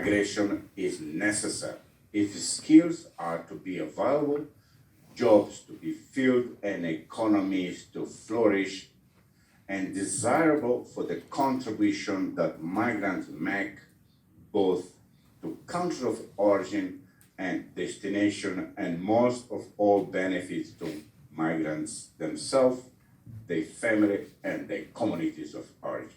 migration is necessary if skills are to be available, jobs to be filled, and economies to flourish, and desirable for the contribution that migrants make both to countries of origin and destination, and most of all benefits to migrants themselves, their family, and their communities of origin.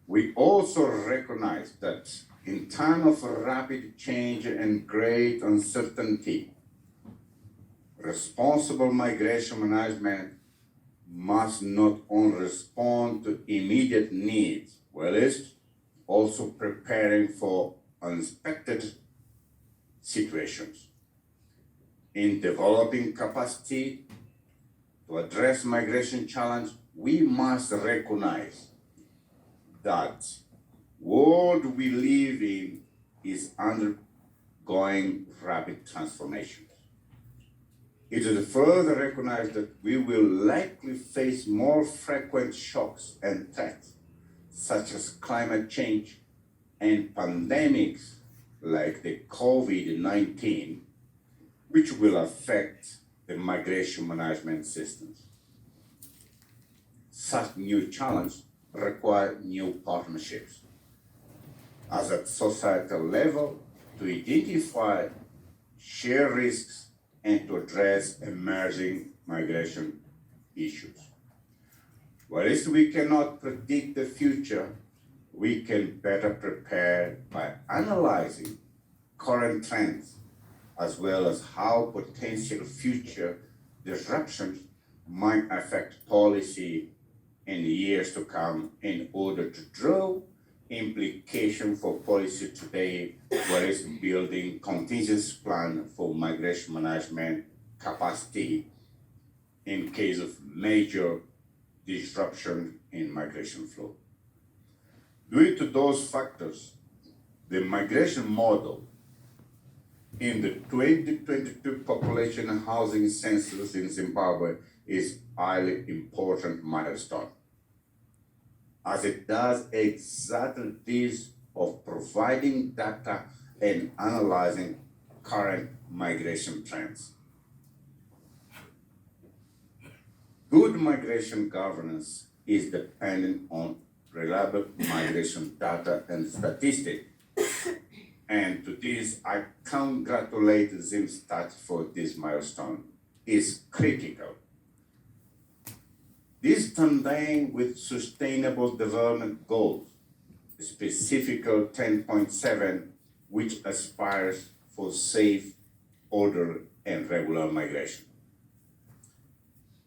We also recognize that in time of rapid change and great uncertainty, responsible migration management must not only respond to immediate needs, whilst also preparing for unexpected situations. In developing capacity to address migration challenge, we must recognize that world we live in is undergoing rapid transformations. It is further recognized that we will likely face more frequent shocks and threats, such as climate change and pandemics like the COVID-19, which will affect the migration management systems. Such new challenges require new partnerships, as at societal level, to identify, share risks, and to address emerging migration issues. Whilst we cannot predict the future, we can better prepare by analyzing current trends, as well as how potential future disruptions might affect policy in the years to come, in order to draw implications for policy today, whereas building contingency plan for migration management capacity in case of major disruption in migration flow. Due to those factors, the migration model in the 2022 population and housing census in Zimbabwe is highly important milestone, as it does exactly this of providing data and analyzing current migration trends. Good migration governance is dependent on reliable migration data and statistics. And to this, I congratulate ZimStat for this milestone. It's critical. This tandem with Sustainable Development Goals, specifically 10.7, which aspires for safe, orderly, and regular migration.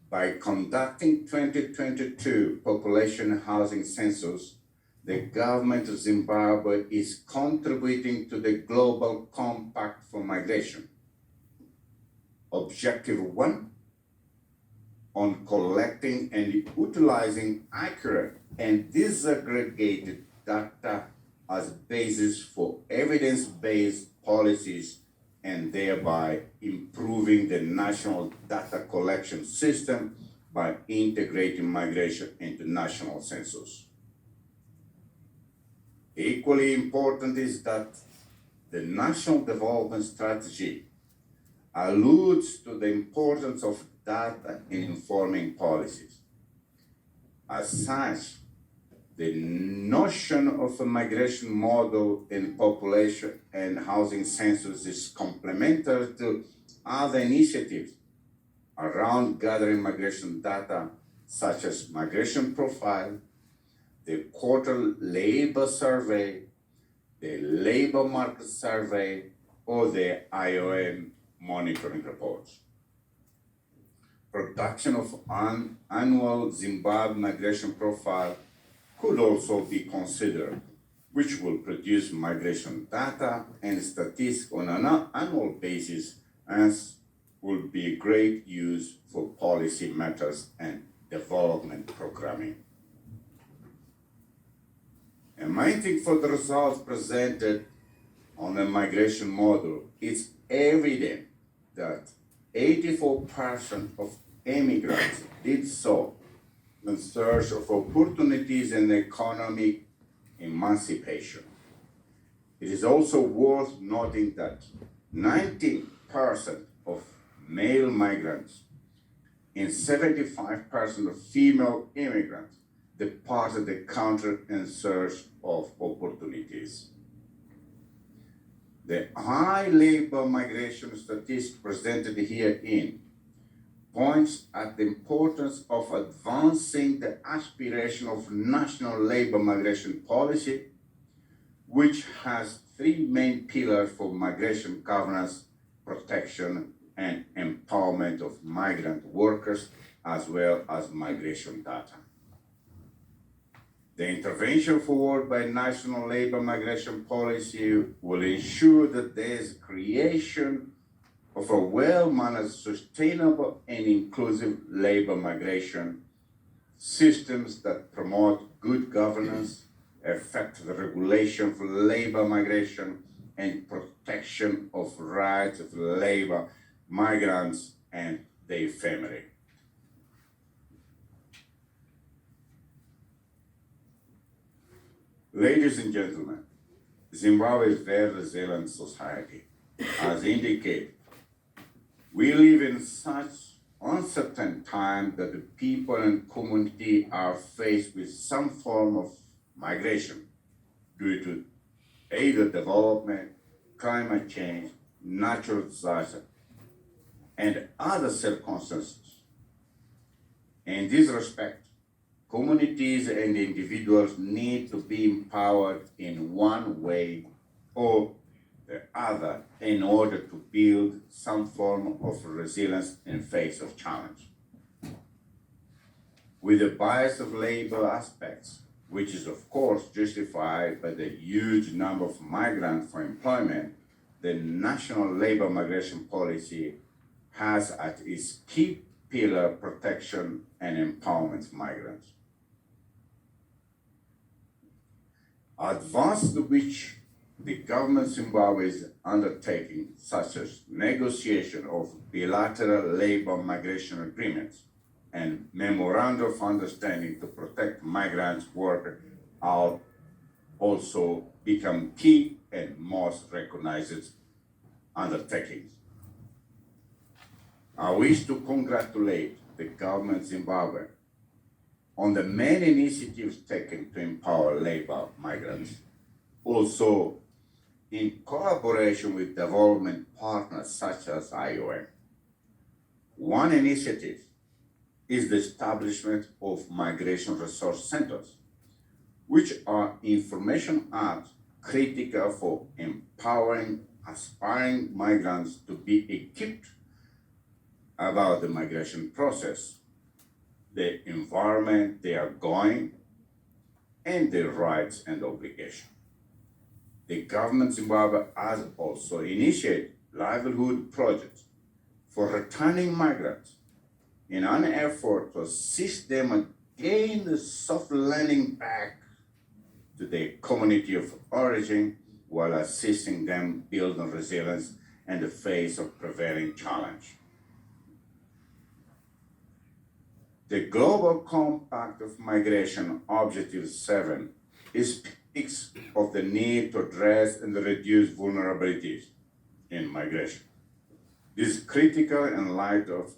By conducting 2022 population housing census, the government of Zimbabwe is contributing to the Global Compact for Migration. Objective 1, on collecting and utilizing accurate and disaggregated data as basis for evidence-based policies, and thereby improving the national data collection system by integrating migration into national census. Equally important is that the National Development Strategy alludes to the importance of data in informing policies. As such, the notion of a migration model in population and housing census is complementary to other initiatives around gathering migration data, such as migration profile, the quarter labor survey, the labor market survey, or the IOM monitoring reports. Production of an annual Zimbabwe migration profile could also be considered, which will produce migration data and statistics on an annual basis, as will be great use for policy matters and development programming. And my think for the results presented on the migration model, it's evident that 84% of immigrants did so in search of opportunities and economic emancipation. It is also worth noting that 19% of male migrants and 75% of female immigrants departed the country in search of opportunities. The high labor migration statistic presented herein points at the importance of advancing the aspiration of national labor migration policy, which has three main pillars for migration governance, protection, and empowerment of migrant workers, as well as migration data. The intervention forward by national labor migration policy will ensure that there is creation of a well-managed, sustainable, and inclusive labor migration systems that promote good governance, effective regulation for labor migration, and protection of rights of labor migrants and their family. Ladies and gentlemen, Zimbabwe is a very resilient society. As indicated, we live in such uncertain times that the people and community are faced with some form of migration due to either development, climate change, natural disaster, and other circumstances. In this respect, communities and individuals need to be empowered in one way or the other in order to build some form of resilience in face of challenge. With the bias of labor aspects, which is of course justified by the huge number of migrants for employment, the national labor migration policy has at its key pillar protection and empowerment of migrants. Advances which the government of Zimbabwe is undertaking, such as negotiation of bilateral labor migration agreements and memorandum of understanding to protect migrant workers, are also become key and most recognized undertakings. I wish to congratulate the government of Zimbabwe on the many initiatives taken to empower labor migrants. Also, in collaboration with development partners such as IOM. One initiative is the establishment of migration resource centers, which are information hubs critical for empowering aspiring migrants to be equipped about the migration process, the environment they are going, and their rights and obligations. The government of Zimbabwe has also initiated livelihood projects for returning migrants in an effort to assist them and gain the soft landing back to their community of origin while assisting them build resilience in the face of prevailing challenge. The Global Compact of Migration Objective 7 speaks of the need to address and reduce vulnerabilities in migration. This is critical in light of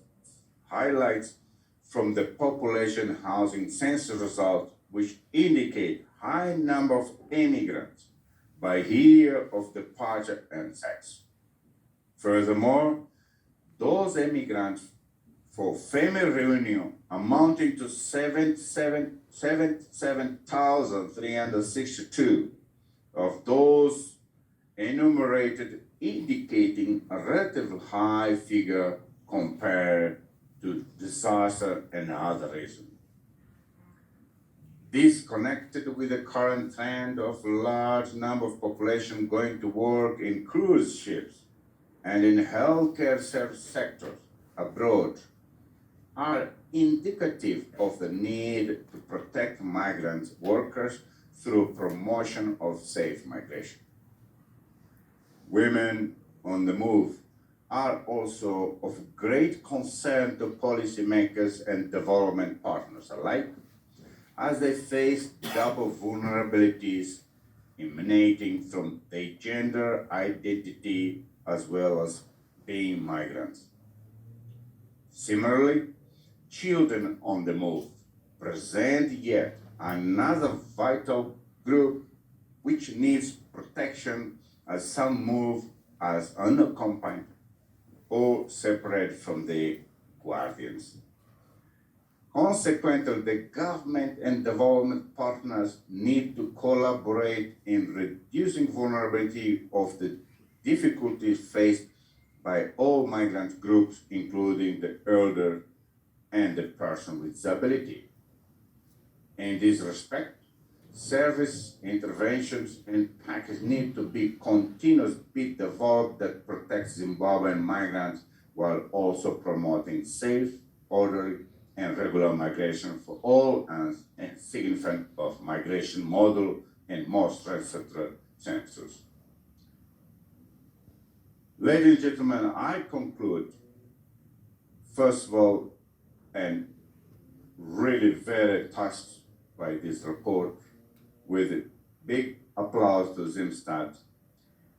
highlights from the population housing census results, which indicate high number of immigrants by year of departure and sex. Furthermore, those immigrants for family reunion amounting to 77,362 of those enumerated, indicating a relatively high figure compared to disaster and other reasons. This connected with the current trend of large number of population going to work in cruise ships and in healthcare service sectors abroad are indicative of the need to protect migrant workers through promotion of safe migration. Women on the move are also of great concern to policymakers and development partners alike, as they face double vulnerabilities emanating from their gender identity as well as being migrants. Similarly, children on the move present yet another vital group which needs protection as some move as unaccompanied or separate from their guardians. Consequently, the government and development partners need to collaborate in reducing vulnerability of the difficulties faced by all migrant groups, including the elder and the person with disability. In this respect, service interventions and packages need to be continuously developed that protects Zimbabwean migrants while also promoting safe, orderly, and regular migration for all and significant of migration model and most recent census. Ladies and gentlemen, I conclude, first of all, and really very touched by this report with a big applause to Zimstad,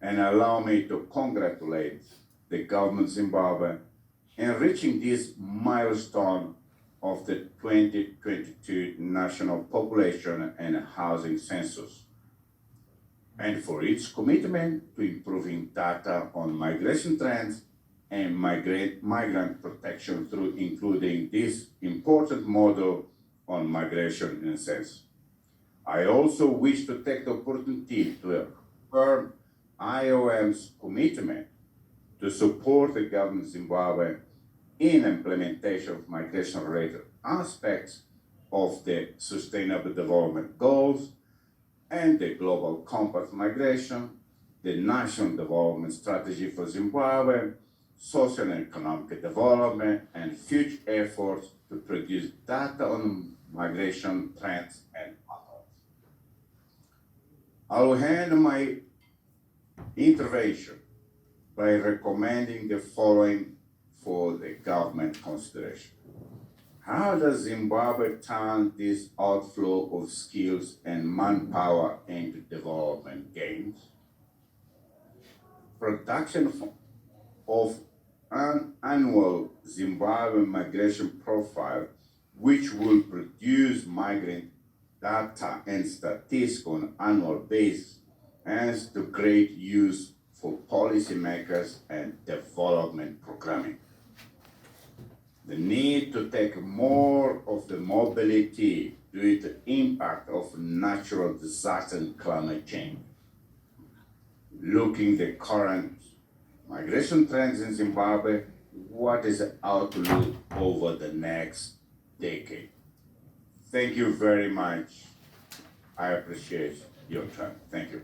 and allow me to congratulate the government of Zimbabwe in reaching this milestone of the 2022 National Population and Housing Census, and for its commitment to improving data on migration trends and migrant protection through including this important model on migration in a sense. I also wish to take the opportunity to affirm IOM's commitment to support the government of Zimbabwe in implementation of migration-related aspects of the Sustainable Development Goals and the Global Compact Migration, the National Development Strategy for Zimbabwe, social and economic development, and future efforts to produce data on migration trends and patterns. I will end my intervention by recommending the following for the government consideration. How does Zimbabwe turn this outflow of skills and manpower into development gains? Production of an annual Zimbabwe migration profile, which will produce migrant data and statistics on an annual basis, has to great use for policymakers and development programming. The need to take more of the mobility due to the impact of natural disaster and climate change. Looking at the current migration trends in Zimbabwe, what is the outlook over the next decade? Thank you very much. I appreciate your time. Thank you.